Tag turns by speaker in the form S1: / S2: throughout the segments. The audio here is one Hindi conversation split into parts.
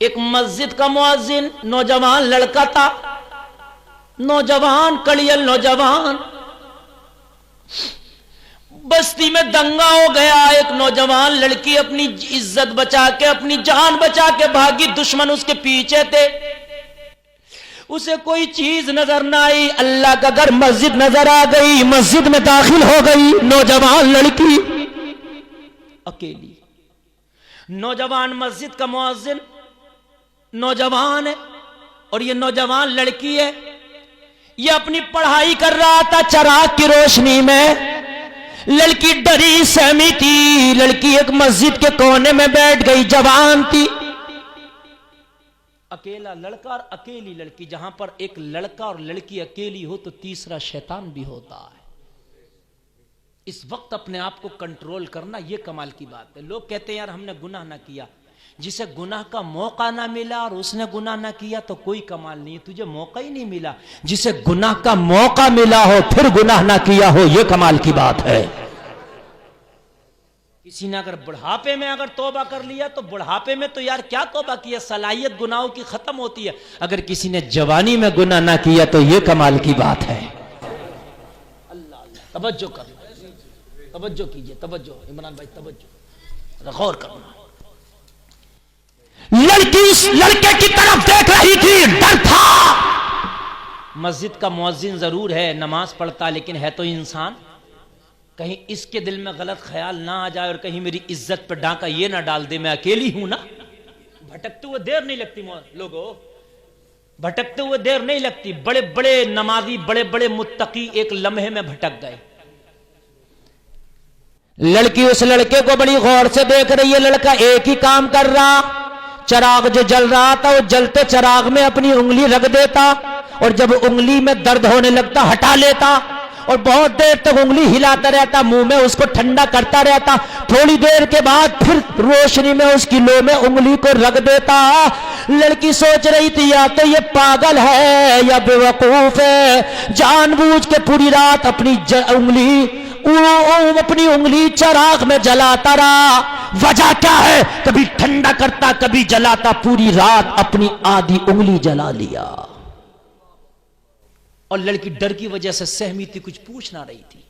S1: एक मस्जिद का मुअज्जिन नौजवान लड़का था, नौजवान कड़ियल नौजवान। बस्ती में दंगा हो गया। एक नौजवान लड़की अपनी इज्जत बचा के, अपनी जान बचा के भागी, दुश्मन उसके पीछे थे। उसे कोई चीज नजर ना आई, अल्लाह का घर मस्जिद नजर आ गई। मस्जिद में दाखिल हो गई नौजवान लड़की अकेली। नौजवान मस्जिद का मुअज्जिन नौजवान है और ये नौजवान लड़की है। ये अपनी पढ़ाई कर रहा था चिराग की रोशनी में। लड़की डरी सहमी थी। लड़की एक मस्जिद के कोने में बैठ गई, जवान थी। अकेला लड़का और अकेली लड़की। जहां पर एक लड़का और लड़की अकेली हो तो तीसरा शैतान भी होता है। इस वक्त अपने आप को कंट्रोल करना यह कमाल की बात है। लोग कहते हैं यार हमने गुनाह ना किया। जिसे गुनाह का मौका ना मिला और उसने गुनाह ना किया तो कोई कमाल नहीं है, तुझे मौका ही नहीं मिला। जिसे गुनाह का मौका मिला हो फिर गुनाह ना किया हो, यह कमाल की बात है। किसी ने अगर बुढ़ापे में अगर तौबा कर लिया तो बुढ़ापे में तो यार क्या तौबा किया, सलाहियत गुनाहों की खत्म होती है। अगर किसी ने जवानी में गुनाह ना किया तो यह कमाल की बात है। अल्लाह अल्लाह, तवज्जो कर, तवज्जो कीजिए, तवज्जो इमरान भाई, तवज्जो गौर करना। लड़की उस लड़के की तरफ देख रही थी, डर था। मस्जिद का मुअज्जिन जरूर है, नमाज पढ़ता, लेकिन है तो इंसान। कहीं इसके दिल में गलत ख्याल ना आ जाए और कहीं मेरी इज्जत पर डांका ये ना डाल दे, मैं अकेली हूं ना। भटकते हुए देर नहीं लगती लोगों, भटकते हुए देर नहीं लगती। बड़े बड़े नमाजी, बड़े बड़े मुत्तकी एक लम्हे में भटक गए। लड़की उस लड़के को बड़ी गौर से देख रही है। लड़का एक ही काम कर रहा, चिराग जो जल रहा था वो जलते चिराग में अपनी उंगली रख देता और जब उंगली में दर्द होने लगता हटा लेता और बहुत देर तक उंगली हिलाता रहता, मुंह में उसको ठंडा करता रहता। थोड़ी देर के बाद फिर रोशनी में उसकी लो में उंगली को रख देता। लड़की सोच रही थी या तो ये पागल है या बेवकूफ है, जानबूझ के पूरी रात अपनी उंगली चिराग में जलाता रहा। वजह क्या है, कभी ठंडा करता कभी जलाता, पूरी रात अपनी आधी उंगली जला लिया। और लड़की डर की वजह से सहमी थी, कुछ पूछ ना रही थी।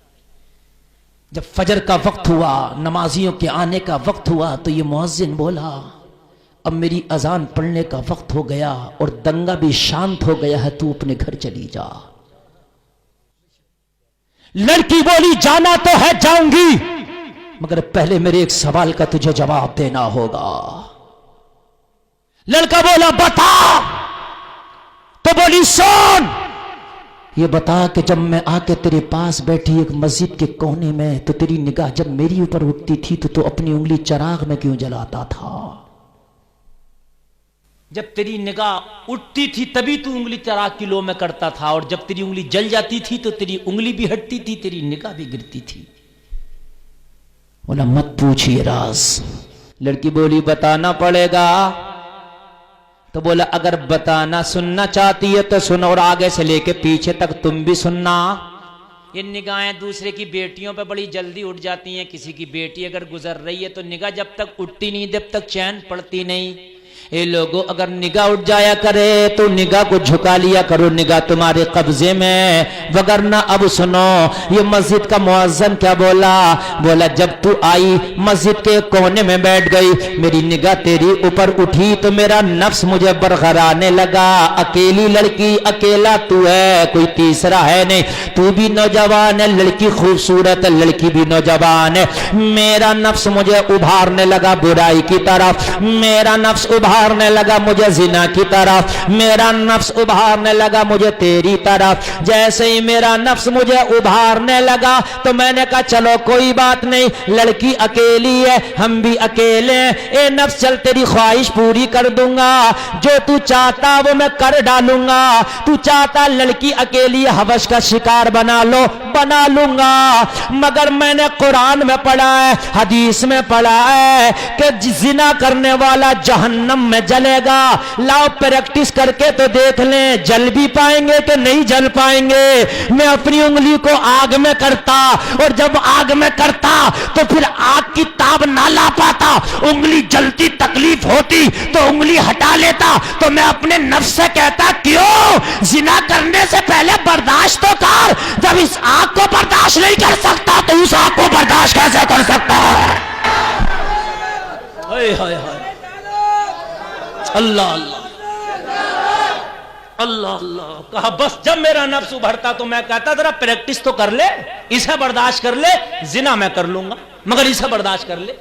S1: जब फजर का वक्त हुआ, नमाजियों के आने का वक्त हुआ तो ये मुअज्जिन बोला अब मेरी अजान पढ़ने का वक्त हो गया और दंगा भी शांत हो गया है, तू अपने घर चली जा। लड़की बोली जाना तो है, जाऊंगी, मगर पहले मेरे एक सवाल का तुझे जवाब देना होगा। लड़का बोला बता। तो बोली सुन, ये बता कि जब मैं आके तेरे पास बैठी एक मस्जिद के कोने में तो तेरी निगाह जब मेरी ऊपर उठती थी तो तू अपनी उंगली चिराग में क्यों जलाता था? जब तेरी निगाह उठती थी तभी तू उंगली चिराग की लो में करता था और जब तेरी उंगली जल जाती थी तो तेरी उंगली भी हटती थी, तेरी निगाह भी गिरती थी। बोला मत पूछिए राज। लड़की बोली बताना पड़ेगा। तो बोला अगर बताना सुनना चाहती है तो सुनो और आगे से लेके पीछे तक तुम भी सुनना। ये निगाहें दूसरे की बेटियों पे बड़ी जल्दी उठ जाती हैं। किसी की बेटी अगर गुजर रही है तो निगाह जब तक उठती नहीं, जब तक चैन पड़ती नहीं। ये लोगों अगर निगाह उठ जाया करे तो निगाह को झुका लिया करो, निगाह तुम्हारे कब्जे में। वगरना अब सुनो ये मस्जिद का मुअज्जिन क्या बोला। बोला जब तू आई मस्जिद के कोने में बैठ गई, मेरी निगाह तेरी ऊपर उठी तो मेरा नफ्स मुझे बरखराने लगा। अकेली लड़की, अकेला तू है, कोई तीसरा है नहीं। तू भी नौजवान है, लड़की खूबसूरत है, लड़की भी नौजवान है। मेरा नफ्स मुझे उभारने लगा बुराई की तरफ, मेरा नफ्स उभारने लगा मुझे जिना की तरफ, मेरा नफ्स उभारने लगा मुझे तेरी तरफ। जैसे ही मेरा नफ्स मुझे उभारने लगा तो मैंने कहा चलो कोई बात नहीं, लड़की अकेली है, हम भी अकेले हैं। ए नफ्स चल तेरी ख्वाहिश पूरी कर दूंगा, जो तू चाहता वो मैं कर डालूंगा। तू चाहता लड़की अकेली हवस का शिकार बना लो, बना लूंगा। मगर मैंने कुरान में पढ़ा है, हदीस में पढ़ा है कि जिना करने वाला जहन्नम में जलेगा। लाओ प्रैक्टिस करके तो देख लें, जल भी पाएंगे कि नहीं जल पाएंगे। मैं अपनी उंगली को आग में करता, और जब आग में करता तो फिर आग की ताब ना ला पाता, उंगली जलती तकलीफ होती तो उंगली हटा लेता। तो मैं अपने नफ्स से कहता, क्यों जिना करने से पहले बर्दाश्त तो कर। जब इस आग को बर्दाश्त नहीं कर सकता तो उस आग को बर्दाश्त कैसे कर सकता है? हाय हाय हाय, अल्लाह अल्लाह अल्लाह अल्लाह। कहा बस जब मेरा नफ्स उभरता तो मैं कहता जरा प्रैक्टिस तो कर ले, इसे बर्दाश्त कर ले, जिना मैं कर लूंगा मगर इसे बर्दाश्त कर ले,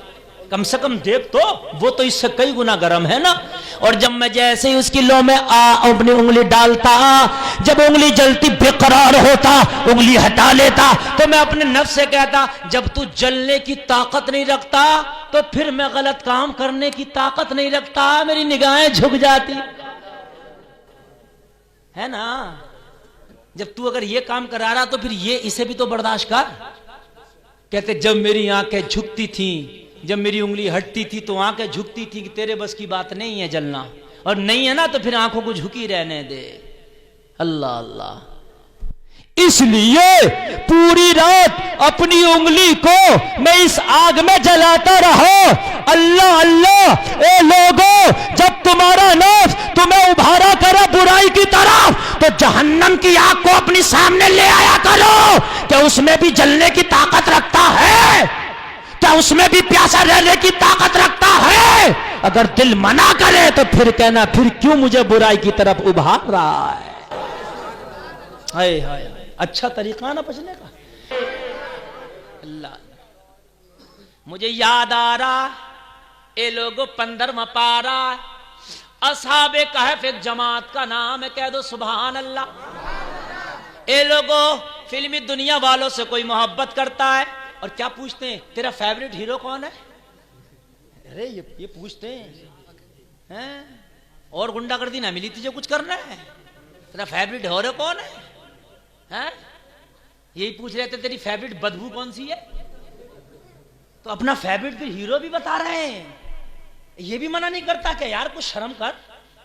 S1: कम से कम देख तो, वो तो इससे कई गुना गर्म है ना। और जब मैं जैसे ही उसकी लो में अपनी उंगली डालता, जब उंगली जलती बेकरार होता, उंगली हटा लेता, तो मैं अपने नफ्स से कहता जब तू जलने की ताकत नहीं रखता तो फिर मैं गलत काम करने की ताकत नहीं रखता। मेरी निगाहें झुक जाती है ना। जब तू अगर ये काम करा रहा तो फिर ये इसे भी तो बर्दाश्त कर। कहते जब मेरी आंखें झुकती थी, जब मेरी उंगली हटती थी तो आंखें झुकती थी कि तेरे बस की बात नहीं है जलना, और नहीं है ना तो फिर आंखों को झुकी रहने दे। अल्लाह अल्लाह। इसलिए पूरी रात अपनी उंगली को मैं इस आग में जलाता रहा। अल्लाह अल्लाह। ए लोगों, जब तुम्हारा नफ्स तुम्हें उभारा करे बुराई की तरफ तो जहन्नम की आग को अपनी सामने ले आया करो। क्या उसमें भी जलने की ताकत रखता है? क्या उसमें भी प्यासा रहने की ताकत रखता है? अगर दिल मना करे तो फिर कहना फिर क्यों मुझे बुराई की तरफ उभार रहा है? हाय हाय, अच्छा तरीका ना बचने का। अल्लाह, मुझे याद आ रहा ए लोगों 15वां पारा, असहाबे कहफ एक जमात का नाम है, कह दो सुभान अल्लाह। ए लोगों, फिल्मी दुनिया वालों से कोई मोहब्बत करता है और क्या पूछते हैं, तेरा फेवरेट हीरो कौन है? अरे ये पूछते हैं, और गुंडागर्दी ना मिली तुझे कुछ करना है? तेरा फेवरेट हीरो कौन है? हैं? यही पूछ रहे थे तेरी फेवरेट बदबू कौन सी है? तो अपना फेवरेट फिर हीरो भी बता रहे हैं। ये भी मना नहीं करता कि यार कुछ शर्म कर।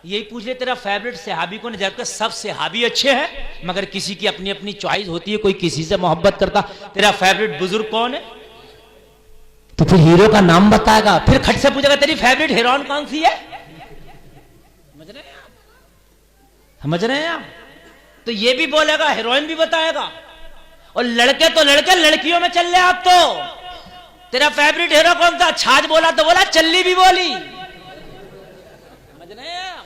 S1: यही पूछ रहे तेरा फेवरेट सहाबी कौन है, जबकि सब सहाबी अच्छे हैं मगर किसी की अपनी अपनी चॉइस होती है, कोई किसी से मोहब्बत करता। तेरा फेवरेट बुजुर्ग कौन है? तो फिर हीरो का नाम बताएगा। फिर खट से पूछेगा तेरी फेवरेट हीरोइन कौन सी है? समझ रहे हैं आप? समझ रहे हैं आप? तो ये भी बोलेगा, हीरोइन भी बताएगा। और लड़के तो लड़के, लड़कियों में चल रहे आप तो। तेरा फेवरेट हीरो कौन था? छाछ बोला तो बोला, चल्ली भी बोली। समझ रहे हैं आप?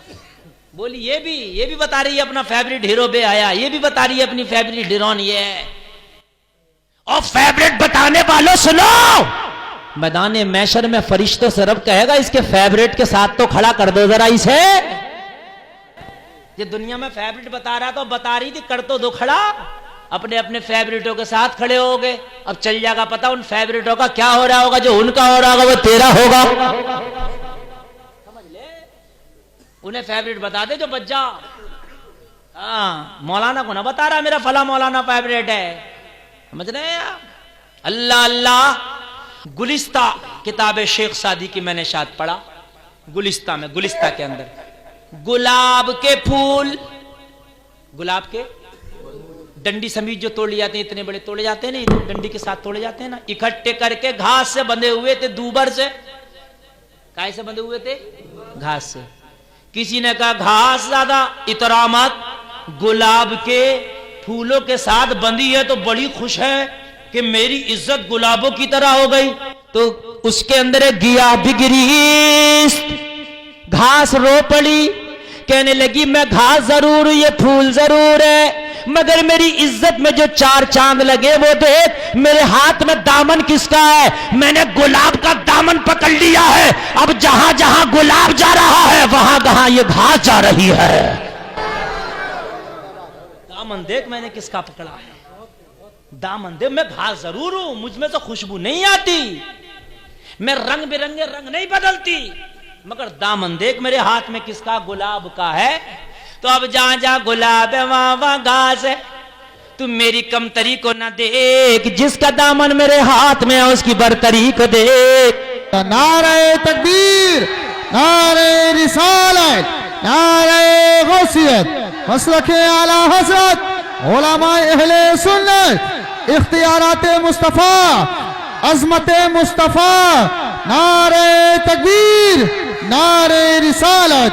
S1: बोली ये भी बता रही है अपना फेवरेट हीरो बे आया, ये भी बता रही है अपनी फेवरेट हीरोइन ये है। और फेवरेट बताने वालों सुनो, मैदान मैशर में फरिश्तों से रब कहेगा इसके फेवरेट के साथ तो खड़ा कर दो जरा इसे। ये दुनिया में फेवरेट बता रहा तो बता रही थी, कर तो दो खड़ा। अपने अपने फेवरेटों के साथ खड़े हो गए। अब चल जाएगा पता उन फेवरेटों का क्या हो रहा होगा, जो उनका हो रहा होगा वो तेरा होगा। समझ ले, उन्हें फेवरेट बता दे जो बच जा। हाँ, मौलाना को ना बता रहा मेरा फला मौलाना फेवरेट है। समझ रहे हैं आप? अल्लाह अल्लाह। गुलिस्ता किताब शेख सादी की मैंने शायद पढ़ा। गुलिस्ता में, गुलिस्ता के अंदर गुलाब के फूल, गुलाब के डंडी समीज जो तोड़े जाते हैं, इतने बड़े तोड़े जाते हैं ना, डंडी के साथ तोड़े जाते हैं ना, इकट्ठे करके घास से बंधे हुए थे, दूबर से। काय से बंधे हुए थे? घास से। किसी ने कहा घास ज्यादा इतरा मत, गुलाब के फूलों के साथ बंधी है तो बड़ी खुश है कि मेरी इज्जत गुलाबों की तरह हो गई। तो उसके अंदर एक गिया बिगरी घास रो पड़ी, कहने लगी मैं घास जरूर, ये फूल जरूर है, मगर मेरी इज्जत में जो चार चांद लगे वो देख। मेरे हाथ में दामन किसका है? मैंने गुलाब का दामन पकड़ लिया है। अब जहां जहां गुलाब जा रहा है वहां वहां ये घास जा रही है। दामन देख मैंने किसका पकड़ा है। दामन देख, मैं घास जरूर हूं, मुझ में तो खुशबू नहीं आती, मैं रंग बिरंगे रंग नहीं बदलती, मगर दामन देख मेरे हाथ में किसका? गुलाब का है। तो अब जहां जहां गुलाब है वहां वहां घास है। तुम मेरी कमतरी को न देख, जिसका दामन मेरे हाथ में है उसकी बरतरी को देख।
S2: नारे तकबीर, नारे रिसालत, नारे गौसियत, मसलके आला हज़रत, उलमाए अहले सुन्नत, इख्तियारात मुस्तफ़ा, अज़मत मुस्तफ़ा। नारे तकबीर, नारे रिसालत।